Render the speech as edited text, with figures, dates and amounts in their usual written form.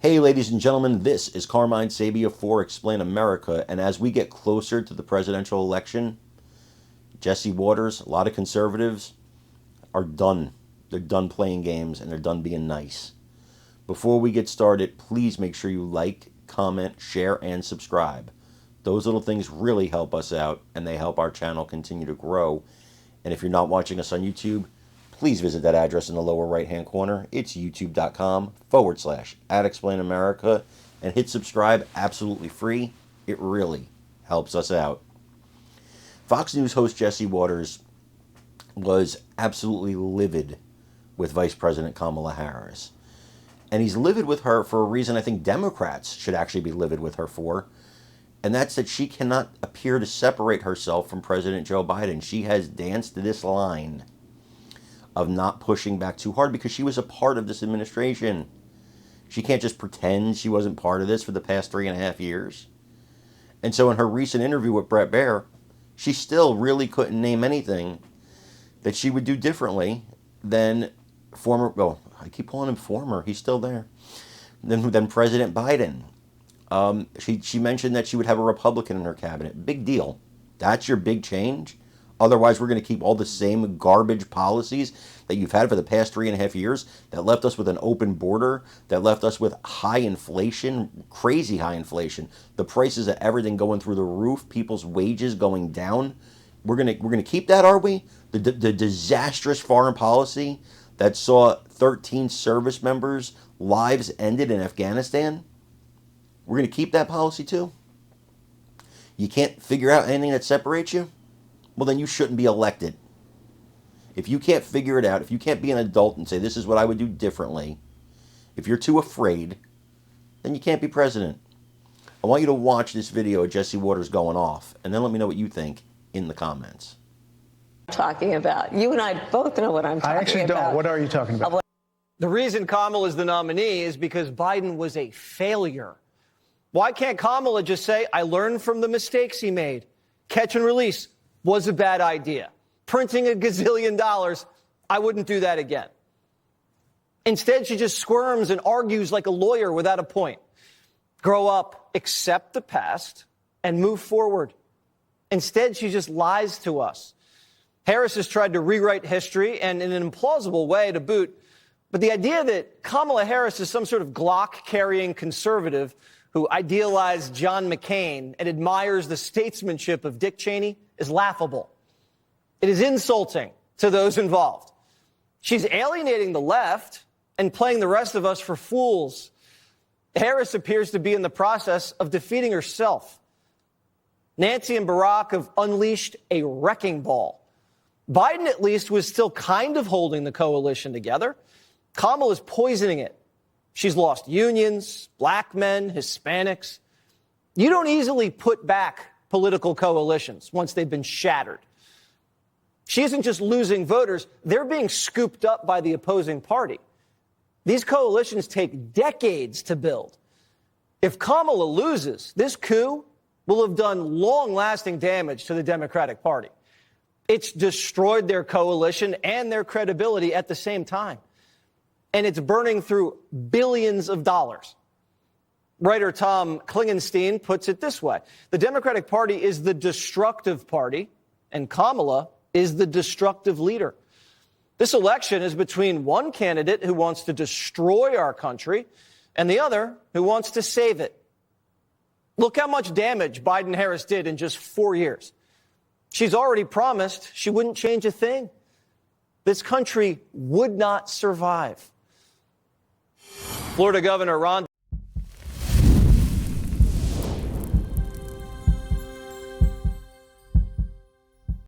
Hey, ladies and gentlemen, this is Carmine Sabia for Explain America, and as we get closer to the presidential election, Jesse Waters, a lot of conservatives are done. They're done playing games, and they're done being nice. Before we get started, please make sure you like, comment, share, and subscribe. Those little things really help us out, and they help our channel continue to grow. And if you're not watching us on YouTube, please visit that address in the lower right-hand corner. It's youtube.com/@explainamerica and hit subscribe, absolutely free. It really helps us out. Fox News host Jesse Waters was absolutely livid with Vice President Kamala Harris. And he's livid with her for a reason I think Democrats should actually be livid with her for. And that's that she cannot appear to separate herself from President Joe Biden. She has danced this line of not pushing back too hard because she was a part of this administration. She can't just pretend she wasn't part of this for the past 3.5 years. And so in her recent interview with Bret Baier, she still really couldn't name anything that she would do differently than I keep calling him former, he's still there, than President Biden. She mentioned that she would have a Republican in her cabinet. Big deal. That's your big change? Otherwise, we're going to keep all the same garbage policies that you've had for the past 3.5 years that left us with an open border, that left us with high inflation, crazy high inflation, the prices of everything going through the roof, people's wages going down. We're going to keep that, are we? The disastrous foreign policy that saw 13 service members' lives ended in Afghanistan. We're going to keep that policy too? You can't figure out anything that separates you? Well, then you shouldn't be elected. If you can't figure it out, if you can't be an adult and say, this is what I would do differently, if you're too afraid, then you can't be president. I want you to watch this video of Jesse Waters going off, and then let me know what you think in the comments. Talking about. You and I both know what I'm talking about. I actually don't. What are you talking about? The reason Kamala is the nominee is because Biden was a failure. Why can't Kamala just say, I learned from the mistakes he made? Catch and release was a bad idea. Printing $1 gazillion, I wouldn't do that again. Instead, she just squirms and argues like a lawyer without a point. Grow up, accept the past, and move forward. Instead, she just lies to us. Harris has tried to rewrite history, and in an implausible way to boot. But the idea that Kamala Harris is some sort of Glock-carrying conservative who idealized John McCain and admires the statesmanship of Dick Cheney is laughable. It is insulting to those involved. She's alienating the left and playing the rest of us for fools. Harris appears to be in the process of defeating herself. Nancy and Barack have unleashed a wrecking ball. Biden, at least, was still kind of holding the coalition together. Kamala's poisoning it. She's lost unions, black men, Hispanics. You don't easily put back political coalitions once they've been shattered. She isn't just losing voters, they're being scooped up by the opposing party. These coalitions take decades to build. If Kamala loses, this coup will have done long-lasting damage to the Democratic Party. It's destroyed their coalition and their credibility at the same time. And it's burning through billions of dollars. Writer Tom Klingenstein puts it this way. The Democratic Party is the destructive party, and Kamala is the destructive leader. This election is between one candidate who wants to destroy our country and the other who wants to save it. Look how much damage Biden-Harris did in just 4 years. She's already promised she wouldn't change a thing. This country would not survive. Florida Governor Ron